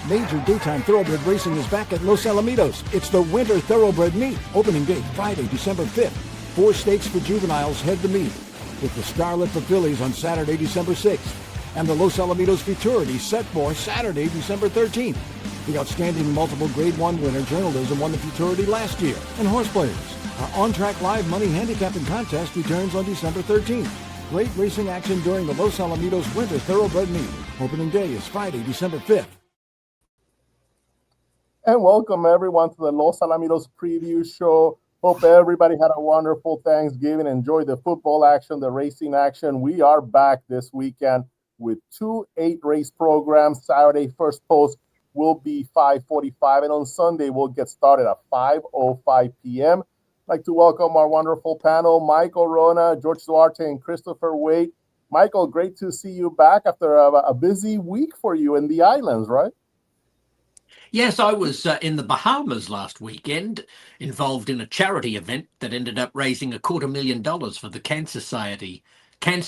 Major daytime thoroughbred racing is back at Los Alamitos. It's the Winter Thoroughbred Meet. Opening date, Friday, December 5th. 4 stakes for juveniles head the meet, with the Scarlet for fillies on Saturday, December 6th. And the Los Alamitos Futurity set for Saturday, December 13th. The outstanding multiple Grade 1 winner journalism won the Futurity last year. And horse players. Our on-track live money handicapping contest returns on December 13th. Great racing action during the Los Alamitos Winter Thoroughbred Meet. Opening day is Friday, December 5th. And welcome everyone to the Los Alamitos preview show. Hope everybody had a wonderful Thanksgiving. Enjoy the football action, the racing action. We are back this weekend with 2 8-race programs. Saturday first post will be 5:45, and on Sunday we'll get started at 5:05 p.m. I'd like to welcome our wonderful panel, Michael Wrona, George Duarte, and Christopher Wade. Michael, great to see you back after a busy week for you in the islands, right? Yes, I was in the Bahamas last weekend, involved in a charity event that ended up raising $250,000 for the Cancer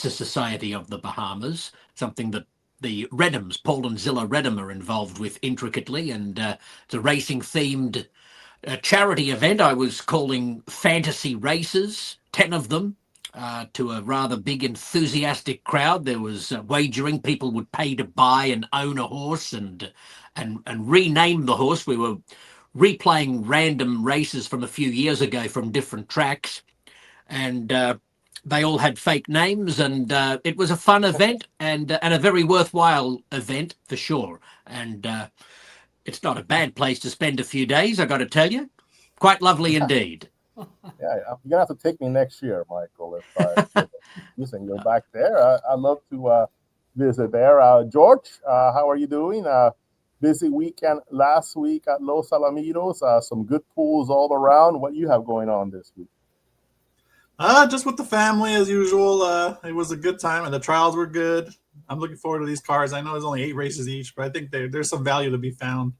Society of the Bahamas, something that the Redhams, Paul and Zilla Redham, are involved with intricately, and it's a racing-themed charity event. I was calling fantasy races, 10 of them, to a rather big enthusiastic crowd. There was wagering. People would pay to buy and own a horse and rename the horse. We were replaying random races from a few years ago from different tracks, and they all had fake names, and it was a fun event and a very worthwhile event for sure. And it's not a bad place to spend a few days, I got to tell you. Quite lovely indeed. Yeah, you're gonna have to take me next year, Michael. If you're back there, I'd love to visit there. George, how are you doing? Busy weekend last week at Los Alamitos. Some good pools all around. What do you have going on this week? Just with the family as usual. It was a good time, and the trials were good. I'm looking forward to these cars. I know there's only 8 races each, but I think there's some value to be found.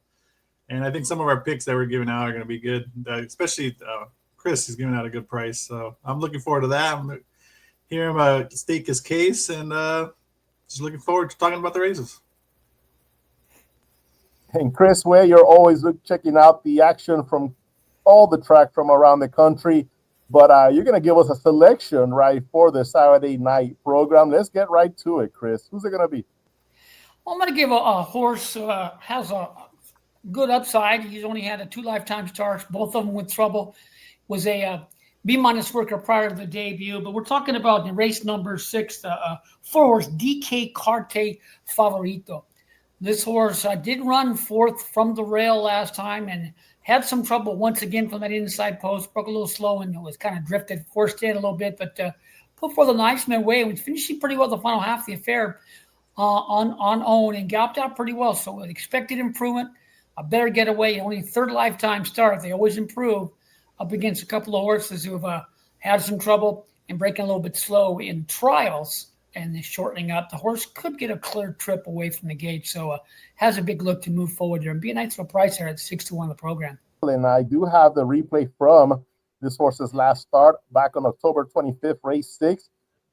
And I think some of our picks that we're giving out are going to be good, especially Chris is giving out a good price. So I'm looking forward to that. I'm hearing him stake his case, and just looking forward to talking about the races. And Chris, where you're always checking out the action from all the track from around the country, but you're going to give us a selection, right, for the Saturday night program. Let's get right to it, Chris. Who's it going to be? Well, I'm going to give a horse has a good upside. He's only had 2 lifetime starts, both of them with trouble. Was a B- worker prior to the debut, but we're talking about in race number 6, 4-horse DK Carte Favorito. This horse did run 4th from the rail last time and had some trouble once again from that inside post. Broke a little slow and was kind of drifted, forced in a little bit, but put forth a nice way and was finishing pretty well the final half of the affair on own and galloped out pretty well. So expected improvement, a better getaway, only 3rd lifetime start. They always improve up against a couple of horses who have had some trouble and breaking a little bit slow in trials and shortening up. The horse could get a clear trip away from the gate, so has a big look to move forward there and be a nice little price there at 6-1 in the program. And I do have the replay from this horse's last start back on October 25th, race 6.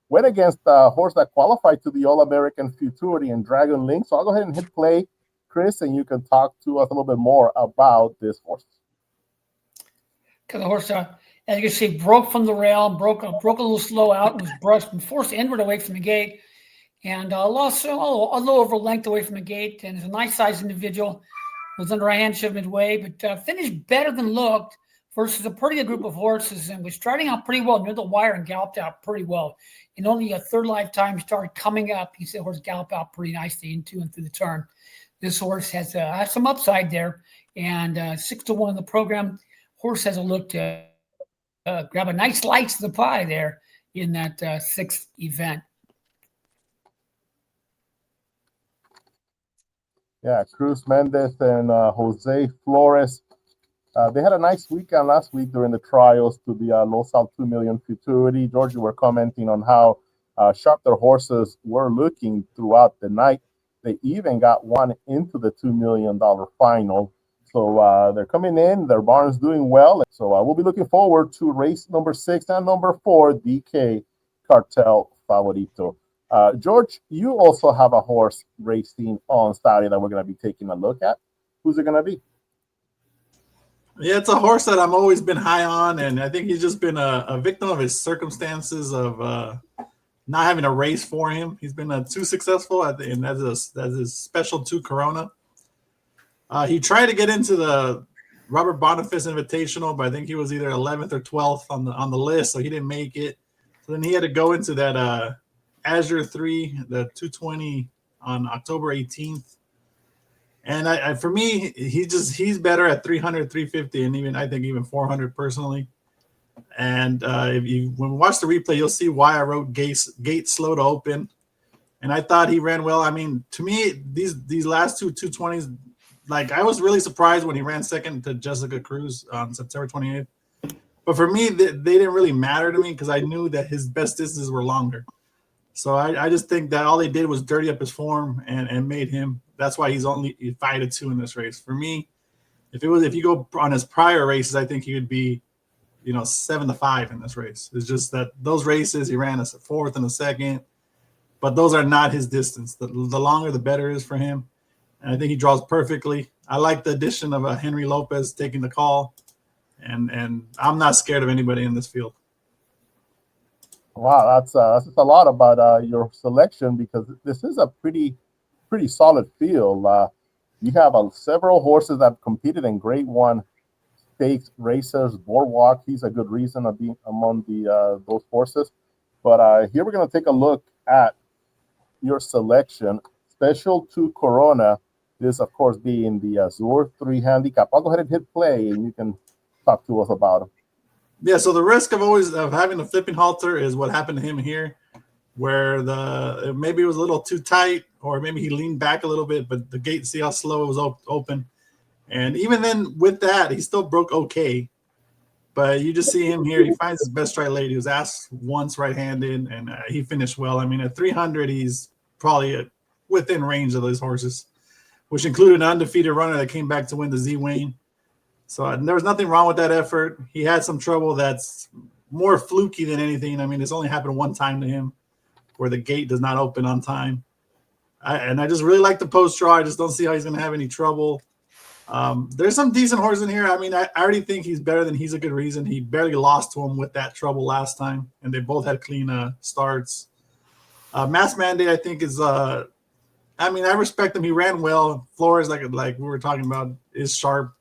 Went against a horse that qualified to the All-American Futurity and Dragon Link. So I'll go ahead and hit play, Chris, and you can talk to us a little bit more about this horse. Because the horse, as you can see, broke from the rail, broke a little slow out, and was brushed and forced inward away from the gate, and lost a little over length away from the gate. And it's a nice sized individual. Was under a hand shove midway, but finished better than looked versus a pretty good group of horses, and was starting out pretty well near the wire and galloped out pretty well. And only a 3rd lifetime start coming up. He said horse galloped out pretty nicely into and through the turn. This horse has some upside there, and 6-1 in the program. Horse has a look to grab a nice slice of the pie there in that 6th event. Yeah, Cruz Mendez and Jose Flores. They had a nice weekend last week during the trials to the Los Al 2 Million Futurity. George, you were commenting on how sharp their horses were looking throughout the night. They even got one into the $2 million final. So they're coming in. Their barn's doing well. So we'll be looking forward to race number 6 and number 4, DK Cartel Favorito. George, you also have a horse racing on Saturday that we're going to be taking a look at. Who's it going to be? Yeah, it's a horse that I've always been high on, and I think he's just been a victim of his circumstances of not having a race for him. He's been too successful, and that's his Special 2 Corona. He tried to get into the Robert Boniface Invitational, but I think he was either 11th or 12th on the list, so he didn't make it. So then he had to go into that Azure 3, the 220 on October 18th. And I for me, he's better at 300, 350, and even 400 personally. And when we watch the replay, you'll see why I wrote gate slow to open. And I thought he ran well. I mean, to me, these last two 220s, like I was really surprised when he ran second to Jessica Cruz on September 28th. But for me, they didn't really matter to me because I knew that his best distances were longer. So I just think that all they did was dirty up his form and made him. That's why he's only 5-2 in this race. For me, if you go on his prior races, I think he would be, 7-5 in this race. It's just that those races he ran a fourth and a second, but those are not his distance. The longer, the better it is for him, and I think he draws perfectly. I like the addition of Henry Lopez taking the call, and I'm not scared of anybody in this field. Wow, that's a lot about your selection because this is a pretty solid field. You have several horses that have competed in Grade 1 stakes races. Boardwalk, he's a good reason of being among those horses. But here we're going to take a look at your selection. Special 2 Corona, this of course being the Azure 3 handicap. I'll go ahead and hit play and you can talk to us about him. Yeah, so the risk of having a flipping halter is what happened to him here, where maybe it was a little too tight, or maybe he leaned back a little bit, but the gate, see how slow it was open. And even then with that, he still broke okay. But you just see him here. He finds his best strike late. He was asked once right-handed, and he finished well. I mean, at 300, he's probably within range of those horses, which included an undefeated runner that came back to win the Z Wayne. So there was nothing wrong with that effort. He had some trouble that's more fluky than anything. I mean, it's only happened one time to him where the gate does not open on time. I just really like the post draw. I just don't see how he's going to have any trouble. There's some decent horses in here. I mean, I already think he's better than He's a Good Reason. He barely lost to him with that trouble last time, and they both had clean starts. Mass Mandate, I think, is I respect him. He ran well. Flores, like we were talking about, is sharp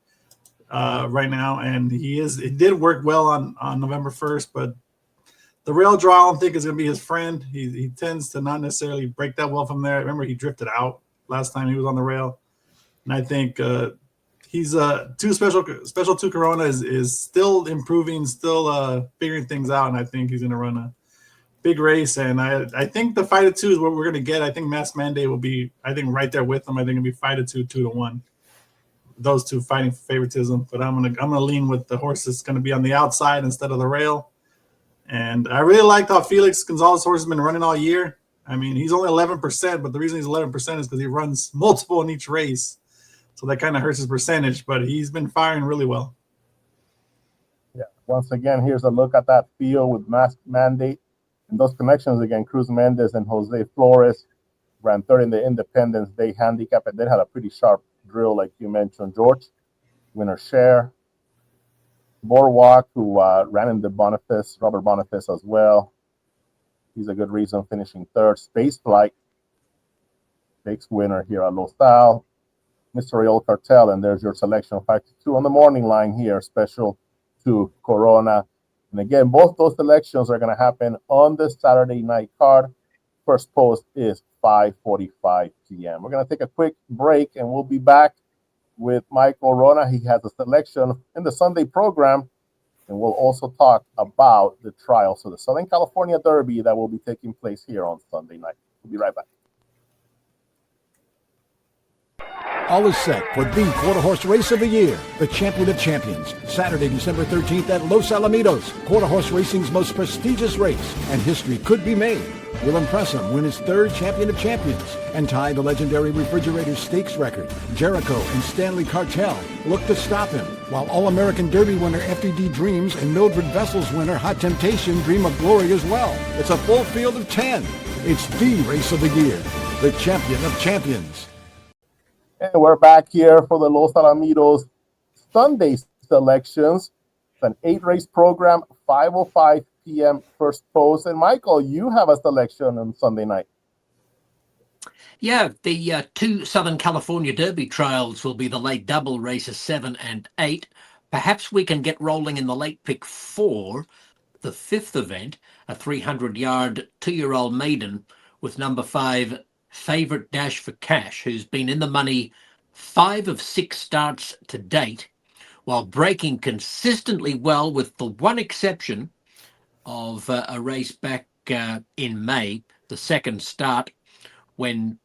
right now, and it did work well on November 1st, but the rail draw, I don't think, is going to be his friend. He tends to not necessarily break that well from there. I remember he drifted out last time he was on the rail, and I think he's Special 2 Corona is still improving, still figuring things out, and I think he's going to run a big race. And I think the 5-2 is what we're going to get. I think Mass Mandate will be, I think, right there with him. I think it'll be 5-2, 2-1. Those two fighting for favoritism, but I'm gonna lean with the horse that's going to be on the outside instead of the rail. And I really liked how Felix Gonzalez's horse has been running all year. I mean, he's only 11%, but the reason he's 11% is because he runs multiple in each race, so that kind of hurts his percentage. But he's been firing really well. Yeah. Once again, here's a look at that field with Mass Mandate and those connections again. Cruz Mendez and Jose Flores ran third in the Independence Day handicap, and they had a pretty sharp drill, like you mentioned, George. Winner Share. Boardwalk, who ran in the Robert Boniface as well. He's a good reason, finishing third. Space Flight, stakes winner here at Los Al. Mystery Old Cartel, and there's your selection, 5-2 on the morning line here, Special 2 Corona. And again, both those selections are going to happen on the Saturday night card. First post is 5:45 p.m. We're going to take a quick break, and we'll be back with Michael Wrona. He has a selection in the Sunday program, and we'll also talk about the trials of the Southern California Derby that will be taking place here on Sunday night. We'll be right back. All is set for the quarter horse race of the year, the Champion of Champions, Saturday, December 13th at Los Alamitos, quarter horse racing's most prestigious race, and history could be made. Will Impressum win his third Champion of Champions and tie the legendary Refrigerator Stakes record. Jericho and Stanley Cartel look to stop him, while All-American Derby winner FDD Dreams and Mildred Vessel's winner Hot Temptation dream of glory as well. It's a full field of 10. It's the race of the year, the Champion of Champions. And we're back here for the Los Alamitos Sunday selections. It's an 8-race program, 5:05 p.m. first post. And Michael, you have a selection on Sunday night. Yeah, the two Southern California Derby trials will be the late double races 7 and 8. Perhaps we can get rolling in the late pick 4, the fifth event, a 300-yard 2-year-old maiden with number 5, Favorite Dash for Cash, who's been in the money 5 of 6 starts to date, while breaking consistently well, with the one exception of a race back in May, the second start, when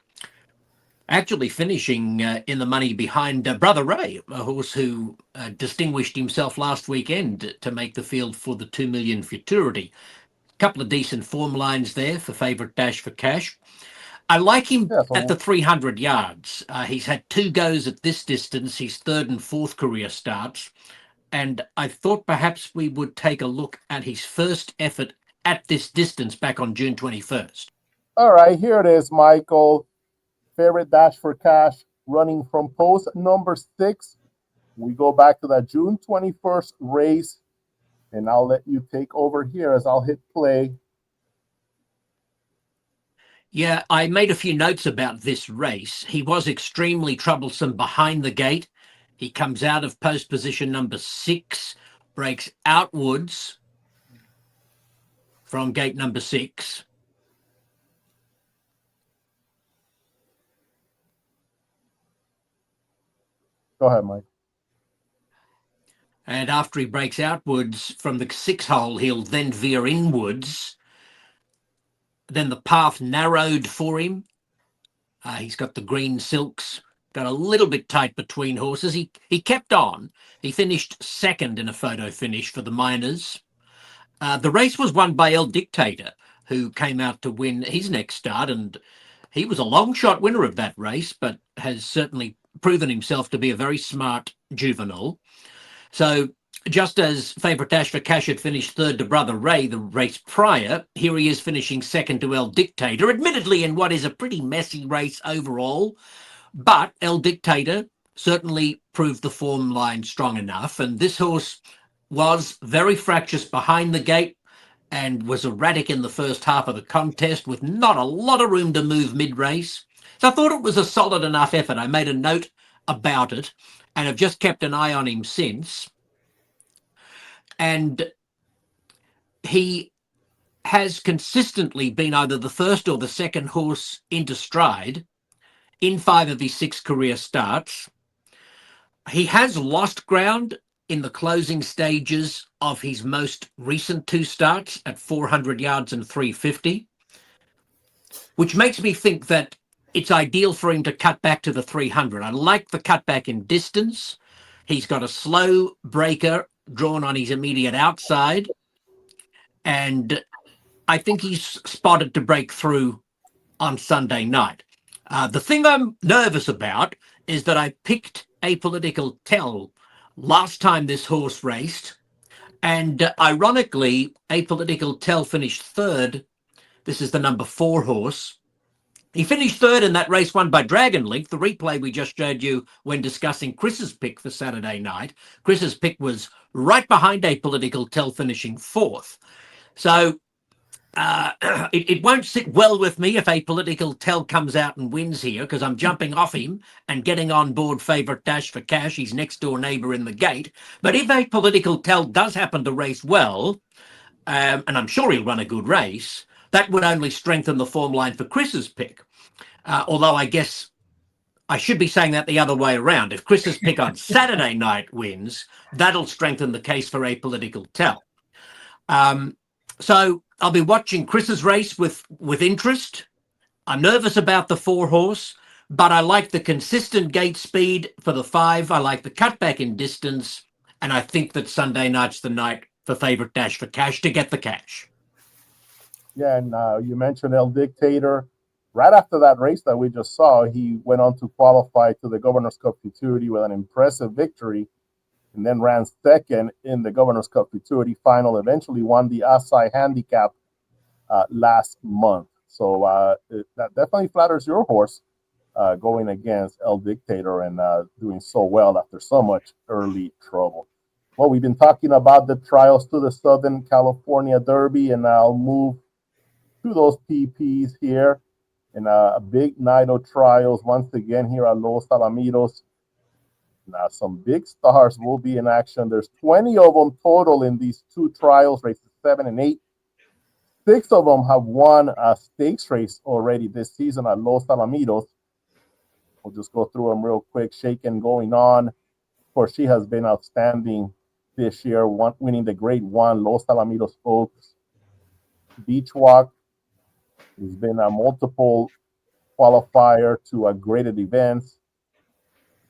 actually finishing in the money behind Brother Ray, a horse who distinguished himself last weekend to make the field for the 2 million futurity. Couple of decent form lines there for Favorite Dash for Cash. I like him at the 300 yards. He's had 2 goes at this distance, his 3rd and 4th career starts, and I thought perhaps we would take a look at his first effort at this distance back on June 21st. All right, here it is, Michael. Favorite Dash for Cash, running from post number 6. We go back to that June 21st race, and I'll let you take over here as I'll hit play. Yeah, I made a few notes about this race. He was extremely troublesome behind the gate. He comes out of post position number 6, breaks outwards from gate number 6. Go ahead, Mike. And after he breaks outwards from the 6 hole, he'll then veer inwards. Then the path narrowed for him. He's got the green silks, got a little bit tight between horses. He kept on. He finished 2nd in a photo finish for the Miners. The race was won by El Dictator, who came out to win his next start, and he was a long shot winner of that race, but has certainly proven himself to be a very smart juvenile. So just as Favorite Dash for Cash had finished 3rd to Brother Ray the race prior, here he is finishing 2nd to El Dictator, admittedly in what is a pretty messy race overall. But El Dictator certainly proved the form line strong enough, and this horse was very fractious behind the gate and was erratic in the first half of the contest with not a lot of room to move mid-race. So I thought it was a solid enough effort. I made a note about it and have just kept an eye on him since. And he has consistently been either the first or the second horse into stride in 5 of his 6 career starts. He has lost ground in the closing stages of his most recent 2 starts at 400 yards and 350, which makes me think that it's ideal for him to cut back to the 300. I like the cutback in distance. He's got a slow breaker drawn on his immediate outside, and I think he's spotted to break through on Sunday night. The thing I'm nervous about is that I picked Apolitical Tell last time this horse raced, and ironically, Apolitical Tell finished 3rd. This is the number 4 horse. He finished 3rd in that race won by Dragon Link, the replay we just showed you when discussing Chris's pick for Saturday night. Chris's pick was right behind Apolitical Tell, finishing 4th. So it won't sit well with me if Apolitical Tell comes out and wins here, because I'm jumping off him and getting on board Favorite Dash for Cash, his next door neighbour in the gate. But if Apolitical Tell does happen to race well, and I'm sure he'll run a good race, that would only strengthen the form line for Chris's pick. Although I guess I should be saying that the other way around. If Chris's pick on Saturday night wins, that'll strengthen the case for Apolitical Tell. So I'll be watching Chris's race with interest. I'm nervous about the 4 horse, but I like the consistent gate speed for the 5. I like the cutback in distance, and I think that Sunday night's the night for Favorite Dash for Cash to get the cash. Yeah, and you mentioned El Dictator. Right after that race that we just saw, he went on to qualify to the Governor's Cup Futurity with an impressive victory, and then ran 2nd in the Governor's Cup Futurity final, eventually won the Asai Handicap last month. So that definitely flatters your horse. going against El Dictator and doing so well after so much early trouble. Well, we've been talking about the trials to the Southern California Derby, and I'll move to those PPs here. And a big night of trials once again here at Los Alamitos. Now, some big stars will be in action. There's 20 of them total in these two trials, races 7 and 8. 6 of them have won a stakes race already this season at Los Alamitos. We'll just go through them real quick. Shaken Going On. Of course, she has been outstanding this year, winning the Grade 1 Los Alamitos Oaks. Beach Walk, who's been a multiple qualifier to a graded events.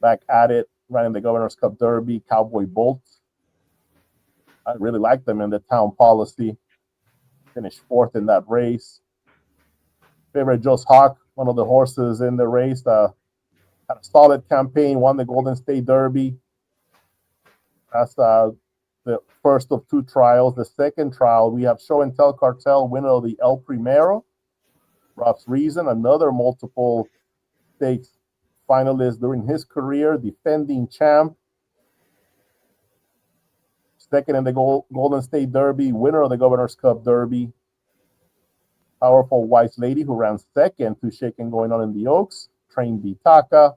Back at it, running the Governor's Cup Derby. Cowboy Bolt. I really like them in the town policy. Finished 4th in that race. Favorite Just Hawk, one of the horses in the race. Had a solid campaign, won the Golden State Derby. That's the first of 2 trials. The second trial, we have Show and Tell Cartel, winner of the El Primero. Rob's Reason, another multiple stakes finalist during his career, defending champ. Second in the Golden State Derby, winner of the Governor's Cup Derby. Powerful Wise Lady, who ran second to Shaken Going On in the Oaks. Train Vitaka.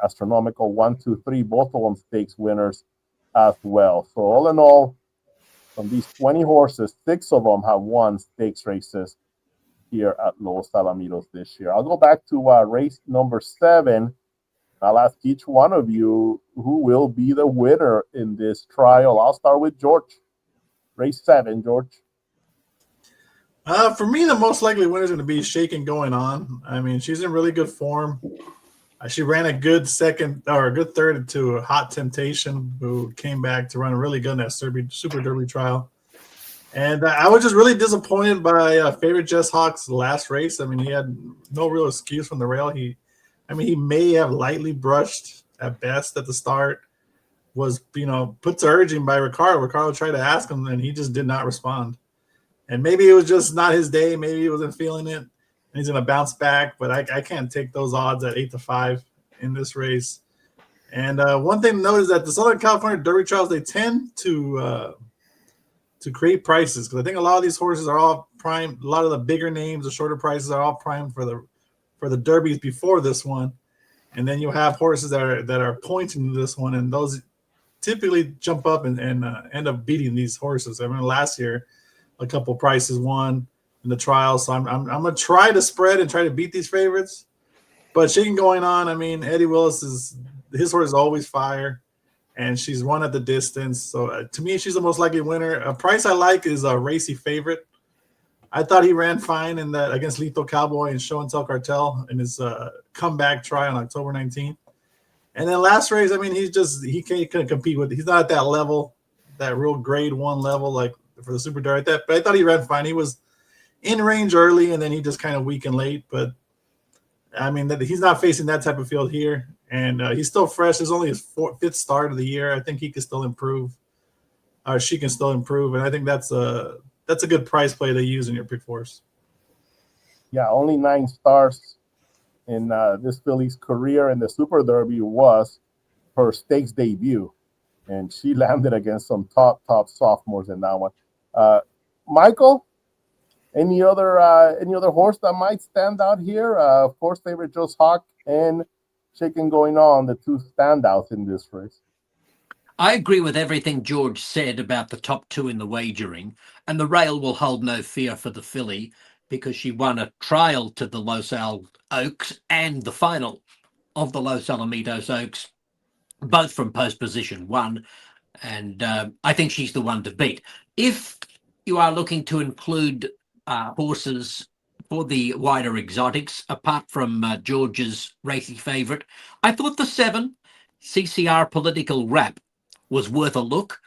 Astronomical 1, 2, 3, both of them stakes winners as well. So all in all, from these 20 horses, 6 of them have won stakes races here at Los Alamitos this year. I'll go back to race number 7. I'll ask each one of you who will be the winner in this trial. I'll start with George. Race 7, George. For me, the most likely winner is going to be Shaken Going On. I mean, she's in really good form. She ran a good second or a good third to Hot Temptation, who came back to run really good in that Super Derby trial. And I was just really disappointed by favorite Jess Hawk's last race. I mean, he had no real excuse from the rail. He may have lightly brushed at best at the start. Was, put to urging by Ricardo. Ricardo tried to ask him, and he just did not respond. And maybe it was just not his day. Maybe he wasn't feeling it, and he's going to bounce back. But I can't take those odds at 8-5 in this race. And one thing to note is that the Southern California Derby trials, they tend to create prices, because I think a lot of these horses are all primed. A lot of the bigger names, the shorter prices, are all primed for the derbies before this one. And then you have horses that are pointing to this one, and those typically jump up and end up beating these horses. I mean, last year, a couple prices won in the trial, so I'm gonna try to spread and try to beat these favorites. But Shaken Going On, I mean, Eddie Willis his horse is always fire, and she's won at the distance. So to me, she's the most likely winner. A price I like is a Racy Favorite. I thought he ran fine in that against Lethal Cowboy and Show and Tell Cartel in his comeback try on October 19th. And then last race, I mean, he can't compete with. He's not at that level, that real grade 1 level like for the Super Derby. But I thought he ran fine. He was in range early, and then he just kind of weakened late. But I mean, he's not facing that type of field here, and he's still fresh. It's only his 5th start of the year. I think he can still improve, or she can still improve, and I think that's a good price play to use in your pick fours. Yeah, only 9 starts in this filly's career in the Super Derby was her stakes debut, and she landed against some top sophomores in that one. Michael, any other horse that might stand out here? Of course, favorite Just Hawk and Shaken Going On, the 2 standouts in this race. I agree with everything George said about the top 2 in the wagering, and the rail will hold no fear for the filly because she won a trial to the Los Al Oaks and the final of the Los Alamitos Oaks, both from post position 1, and I think she's the one to beat. If you are looking to include horses for the wider exotics, apart from George's Racy Favorite, I thought the 7, CCR Political Rap, was worth a look.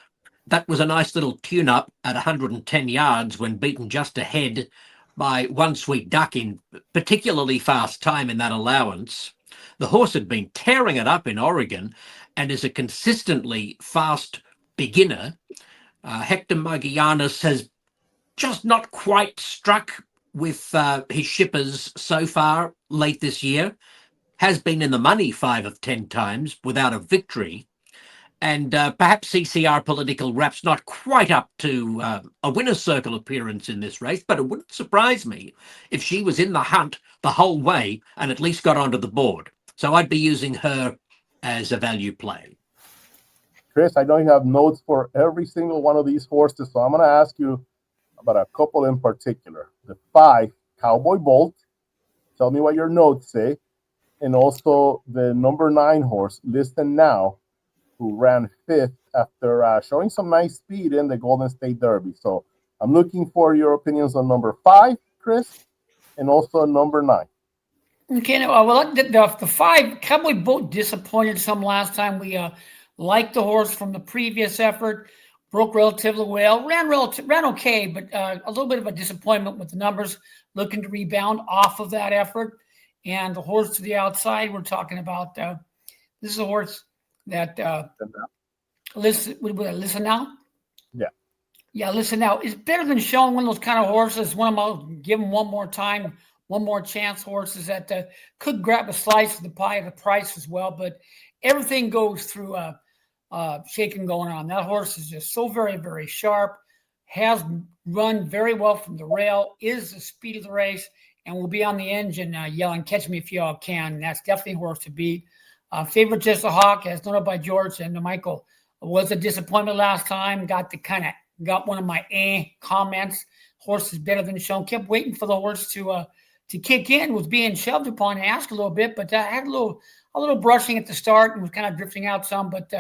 That was a nice little tune-up at 110 yards when beaten just ahead by One Sweet Duck in particularly fast time in that allowance. The horse had been tearing it up in Oregon and is a consistently fast beginner. Hector Magianis has just not quite struck with his shippers so far late this year. has been in the money 5 of 10 times without a victory. And perhaps CCR Political Rap's not quite up to a winner's circle appearance in this race, but it wouldn't surprise me if she was in the hunt the whole way and at least got onto the board. So I'd be using her as a value play. Chris, I know you have notes for every single one of these horses, so I'm going to ask you about a couple in particular. The 5, Cowboy Bolt. Tell me what your notes say. And also the number 9 horse, Listen Now, who ran 5th after showing some nice speed in the Golden State Derby. So I'm looking for your opinions on number 5, Chris, and also number 9. Okay, well, the 5, Cowboy Boat disappointed some last time. We liked the horse from the previous effort, broke relatively well, ran okay, but a little bit of a disappointment with the numbers, looking to rebound off of that effort. And the horse to the outside, we're talking about, this is a horse that, listen now? Yeah, Listen Now. It's better than showing one of those kind of horses, one of them, I'll give them one more time, one more chance horses that could grab a slice of the pie of the price as well. But everything goes through shaking going on. That horse is just so very, very sharp, has run very well from the rail, is the speed of the race, and will be on the engine yelling, "Catch me if y'all can." And that's definitely a horse to beat. Favorite Just a Hawk, as noted by George and Michael, was a disappointment last time. Got one of my comments. Horse is better than shown. Kept waiting for the horse to kick in. Was being shoved upon and asked a little bit, but had a little brushing at the start and was kind of drifting out some, but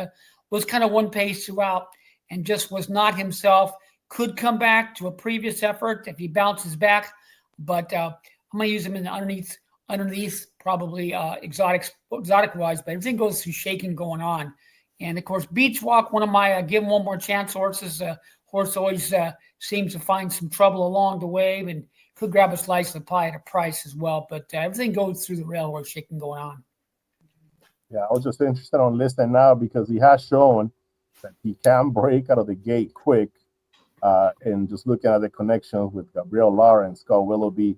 was kind of one pace throughout and just was not himself. Could come back to a previous effort if he bounces back, but I'm going to use him in the underneath probably exotic wise, but everything goes through shaking going on. And of course, Beach Walk, one of my give him one more chance horses. Horse always seems to find some trouble along the way and could grab a slice of the pie at a price as well. But everything goes through the railroad shaking going on. Yeah, I was just interested on Listen Now because he has shown that he can break out of the gate quick. And just looking at the connections with Gabriel Lawrence, Scott Willoughby,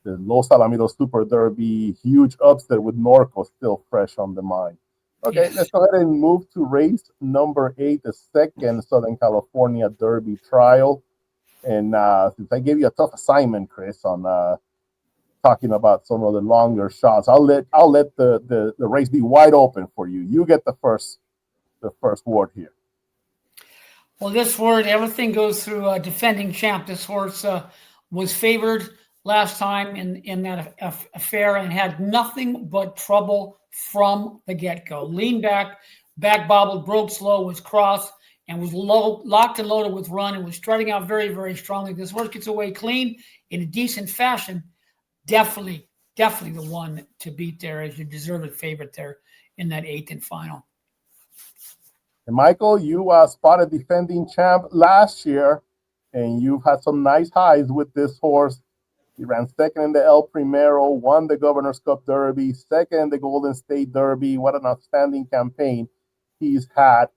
the Los Alamitos Super Derby, huge upset with Norco still fresh on the mind. Okay, yes. Let's go ahead and move to race number 8, the second Southern California Derby trial. And since I gave you a tough assignment, Chris, on talking about some of the longer shots, I'll let the race be wide open for you. You get the first word here. Well, this word, everything goes through defending champ. This horse was favored last time in that affair and had nothing but trouble from the get-go. Leaned back bobbled, broke slow, was crossed, and was locked and loaded with run and was starting out very, very strongly. This horse gets away clean in a decent fashion. Definitely the one to beat there as your deserved favorite there in that 8th and final. And Michael, you spotted defending champ last year, and you've had some nice highs with this horse. He ran second in the El Primero, won the Governor's Cup Derby, second in the Golden State Derby. What an outstanding campaign he's had.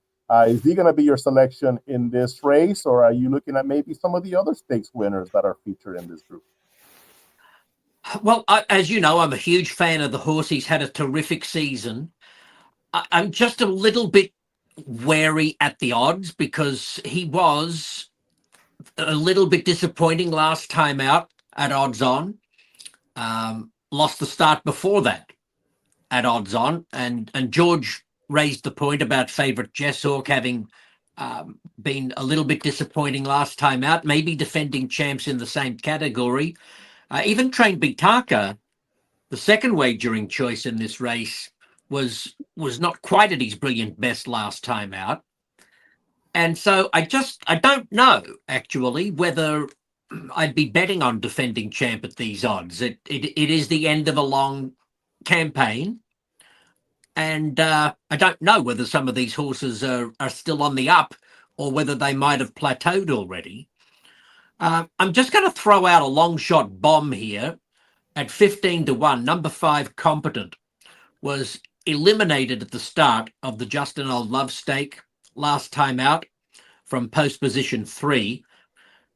Is he going to be your selection in this race, or are you looking at maybe some of the other stakes winners that are featured in this group? Well, as you know, I'm a huge fan of the horse. He's had a terrific season. I'm just a little bit wary at the odds because he was a little bit disappointing last time out at odds on. Lost the start before that at odds on, and George raised the point about favorite Jess Hawk having been a little bit disappointing last time out, maybe defending champs in the same category. Even Trained Bitaka, the second wagering choice in this race, was not quite at his brilliant best last time out. And so I don't know, actually, whether I'd be betting on defending champ at these odds. It is the end of a long campaign. And I don't know whether some of these horses are still on the up or whether they might have plateaued already. I'm just going to throw out a long shot bomb here at 15-1. Number 5, Competent, was eliminated at the start of the Justin Old Love Stake last time out from post position 3,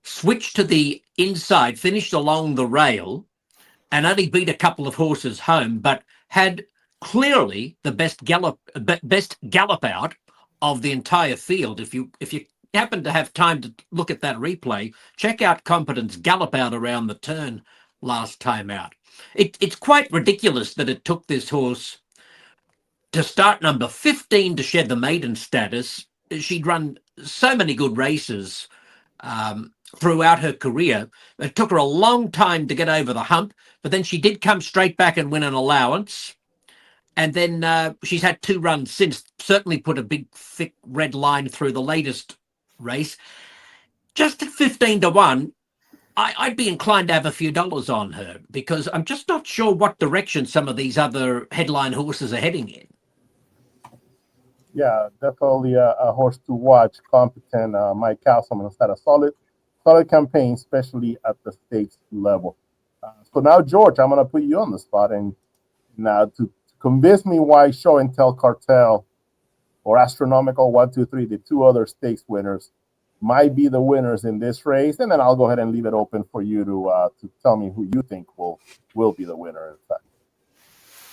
switched to the inside, finished along the rail, and only beat a couple of horses home, but had clearly the best gallop out of the entire field. If you happen to have time to look at that replay, check out Competent's gallop out around the turn last time out. It's quite ridiculous that it took this horse to start number 15 to shed the maiden status. She'd run so many good races throughout her career. It took her a long time to get over the hump, but then she did come straight back and win an allowance. And then she's had 2 runs since, certainly put a big, thick red line through the latest race. Just at 15 to 1, I'd be inclined to have a few dollars on her, because I'm just not sure what direction some of these other headline horses are heading in. Yeah, definitely a horse to watch. Competent. Mike Castleman has had a solid campaign, especially at the stakes level. So now, George, I'm going to put you on the spot, and now to convince me why Show and Tell Cartel or Astronomical 1, 2, 3, the 2 other stakes winners, might be the winners in this race, and then I'll go ahead and leave it open for you to tell me who you think will be the winner. In fact,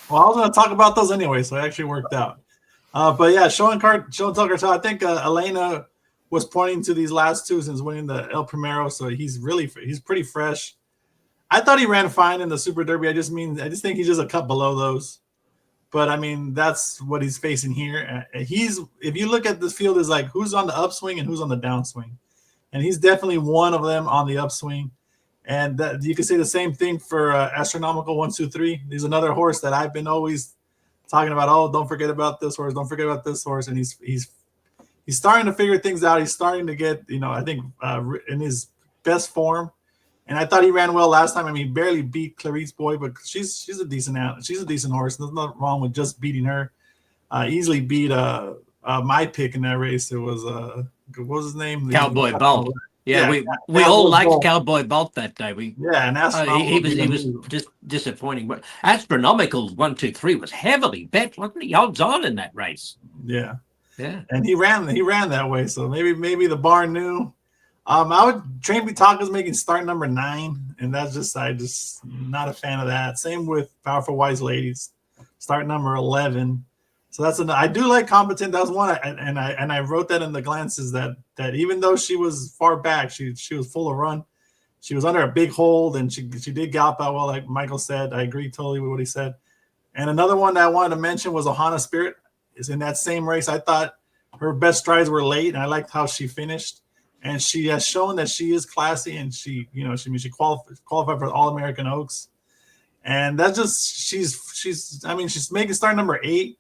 well, I was going to talk about those anyway, so it actually worked out. But yeah, Show and Tell Cartel. I think Elena was pointing to these last 2 since winning the El Primero, so he's pretty fresh. I thought he ran fine in the Super Derby. I just think he's just a cut below those. But I mean, that's what he's facing here. If you look at this field, is like who's on the upswing and who's on the downswing, and he's definitely one of them on the upswing. And that, you could say the same thing for Astronomical 1, 2, 3. He's another horse that I've been always talking about. Oh, don't forget about this horse. Don't forget about this horse. And he's starting to figure things out. He's starting to get, I think in his best form. And I thought he ran well last time. I mean, he barely beat Clarice Boy, but she's a decent horse. There's nothing wrong with just beating her. Easily beat my pick in that race. It was what was his name? Cowboy Bolt. Yeah, we all liked Cowboy Bolt that day. And he was just disappointing. But Astronomical 1, 2, 3 was heavily bet, wasn't he? Odds on in that race. Yeah. Yeah. And he ran that way. So maybe the barn knew. Train Bitaka's making start number 9, and I just not a fan of that. Same with Powerful Wise Ladies, start number 11. So I do like Competent. That was one, and I wrote that in the glances that even though she was far back, she was full of run. She was under a big hold, and she did gallop out well, like Michael said. I agree totally with what he said. And another one that I wanted to mention was Ohana Spirit. Is in that same race. I thought her best strides were late, and I liked how she finished. And she has shown that she is classy, and she qualified for the All-American Oaks. And that's just she's making start number 8,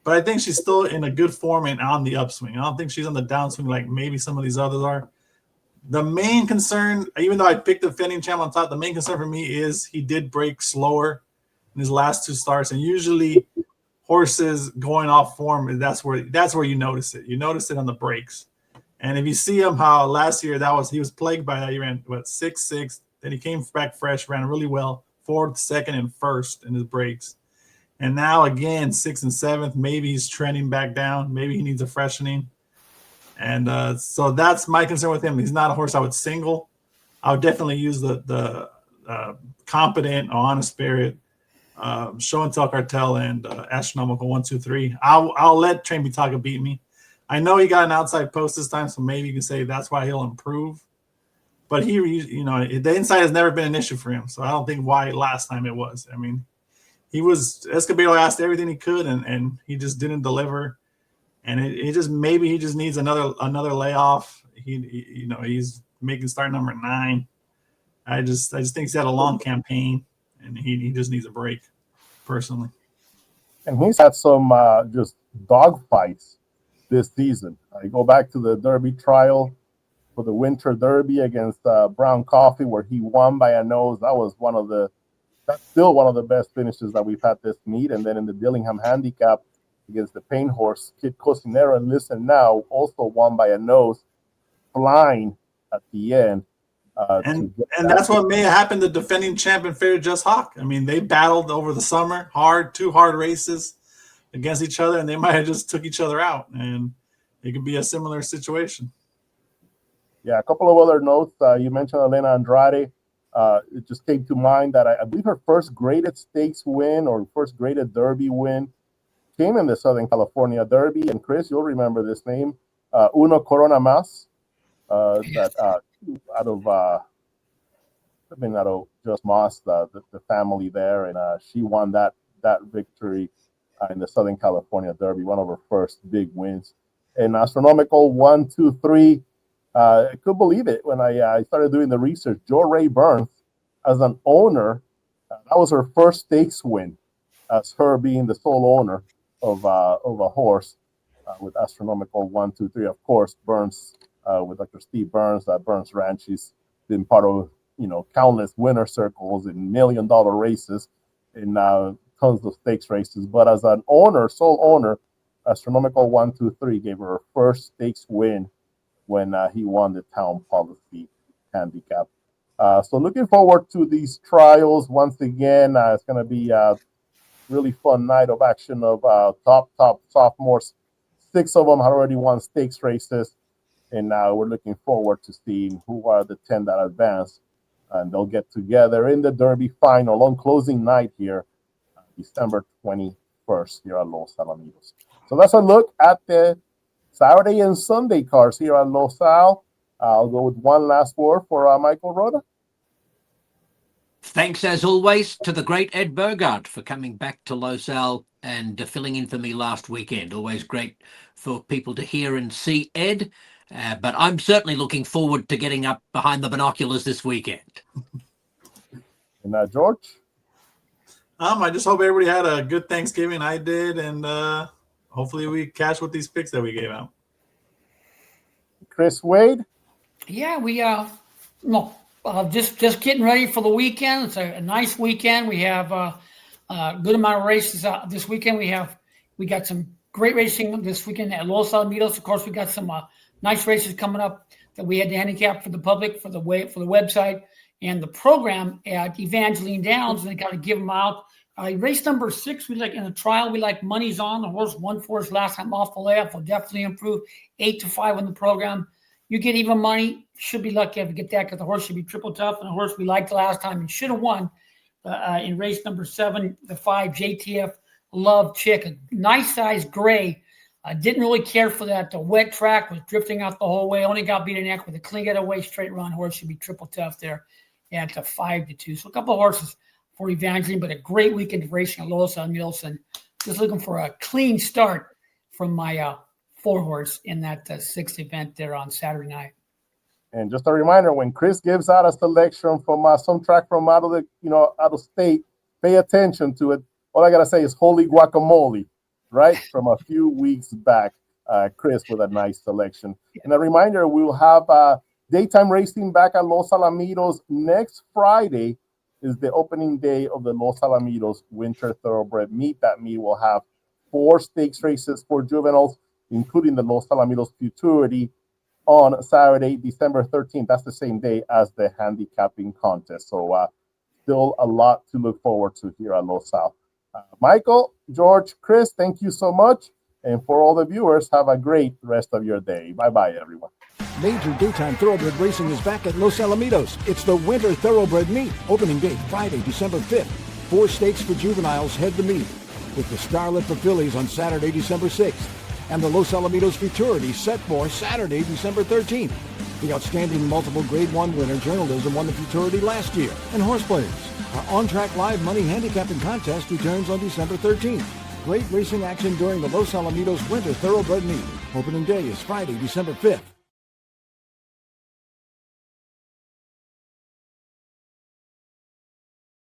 but I think she's still in a good form and on the upswing. I don't think she's on the downswing like maybe some of these others are. The main concern, even though I picked the defending champ on top, the main concern for me is he did break slower in his last 2 starts, and usually horses going off form, that's where you notice it. You notice it on the breaks. And if you see him, how last year he was plagued by that. He ran 6-6. Then he came back fresh, ran really well, 4th, 2nd, and 1st in his breaks. And now again, 6th and 7th. Maybe he's trending back down. Maybe he needs a freshening. And so that's my concern with him. He's not a horse I would single. I would definitely use the Competent, Honest Spirit, Show and Tell Cartel, and Astronomical 1, 2, 3. I'll let Train Bitaka beat me. I know he got an outside post this time, so maybe you can say that's why he'll improve. But the inside has never been an issue for him, so I don't think why last time it was. I mean, Escobedo asked everything he could, and he just didn't deliver. And he just needs another layoff. He's making start number 9. I just think he's had a long campaign, and he just needs a break, personally. And he's had some just dog fights this season. I go back to the Derby trial for the Winter Derby against Brown Coffee, where he won by a nose. That's still one of the best finishes that we've had this meet. And then in the Dillingham Handicap against the Pain Horse, Kid Cosinero and Listen Now also won by a nose, flying at the end. And that's what may have happened to defending champion Fair Just Hawk. I mean, they battled over the summer, two hard races against each other, and they might have just took each other out, and it could be a similar situation. Yeah, a couple of other notes. You mentioned Elena Andrade. it just came to mind that I believe her first graded stakes win or first graded Derby win came in the Southern California Derby. And Chris, you'll remember this name, Uno Corona Mas, that out of Just Moss, the family there, and she won that victory in the Southern California Derby, one of her first big wins. And astronomical 1, 2, 3. I couldn't believe it when I started doing the research. Joe Ray Burns, as an owner, that was her first stakes win, as her being the sole owner of a horse with astronomical 1, 2, 3. Of course, Burns with Dr. Steve Burns, Burns Ranch. She's been part of countless winner circles in $1 million races and tons of stakes races. But as an owner, sole owner, astronomical 1, 2, 3 gave her her first stakes win when he won the Town Policy Handicap. So looking forward to these trials once again. It's going to be a really fun night of action of top sophomores. 6 of them have already won stakes races, and now we're looking forward to seeing who are the 10 that advance, and they'll get together in the Derby final on closing night here, December 21st here at Los Alamitos. So let's look at the Saturday and Sunday cars here at Los Al. I'll go with one last word for Michael Wrona. Thanks, as always, to the great Ed Burgard for coming back to Los Al and filling in for me last weekend. Always great for people to hear and see Ed. But I'm certainly looking forward to getting up behind the binoculars this weekend. And George? I just hope everybody had a good Thanksgiving. I did, and hopefully we catch with these picks that we gave out. Chris Wade? Yeah, we just getting ready for the weekend. It's a nice weekend. We have a good amount of races this weekend. We got some great racing this weekend at Los Alamitos. Of course, we got some nice races coming up that we had to handicap for the public for the website and the program at Evangeline Downs, and they got to give them out. Race number 6, we like in the trial. We like Money's On. The horse won for us last time off the layoff. Will definitely improve. 8-5 in the program. You get even money. Should be lucky to get that because the horse should be triple tough, and the horse we liked last time and should have won in race number 7, the 5 JTF Love Chick, a nice size gray. Didn't really care for that. The wet track was drifting out the whole way. Only got beat in neck with a clean getaway straight run. Horse should be triple tough there at 5-2. So a couple of horses for Evangeline, but a great weekend of racing at Los Alamitos, and just looking for a clean start from my 4-horse in that 6th event there on Saturday night. And just a reminder, when Chris gives out a selection from some track from out of state, pay attention to it. All I gotta say is holy guacamole, right? From a few weeks back, Chris with a nice selection. And a reminder, we'll have daytime racing back at Los Alamitos next Friday. Is the opening day of the Los Alamitos Winter Thoroughbred Meet. That meet will have 4 stakes races for juveniles, including the Los Alamitos Futurity on Saturday, December 13th. That's the same day as the handicapping contest. So still a lot to look forward to here at Los Al. Michael, George, Chris, thank you so much. And for all the viewers, have a great rest of your day. Bye-bye, everyone. Major daytime thoroughbred racing is back at Los Alamitos. It's the Winter Thoroughbred Meet. Opening date Friday, December 5th. 4 stakes for juveniles head the meet, with the Starlet for fillies on Saturday, December 6th. And the Los Alamitos Futurity set for Saturday, December 13th. The outstanding multiple Grade 1 winner, Journalism, won the Futurity last year. And Horse Players, our on-track live money handicapping contest returns on December 13th. Great racing action during the Los Alamitos Winter Thoroughbred Meet. Opening day is Friday, December 5th.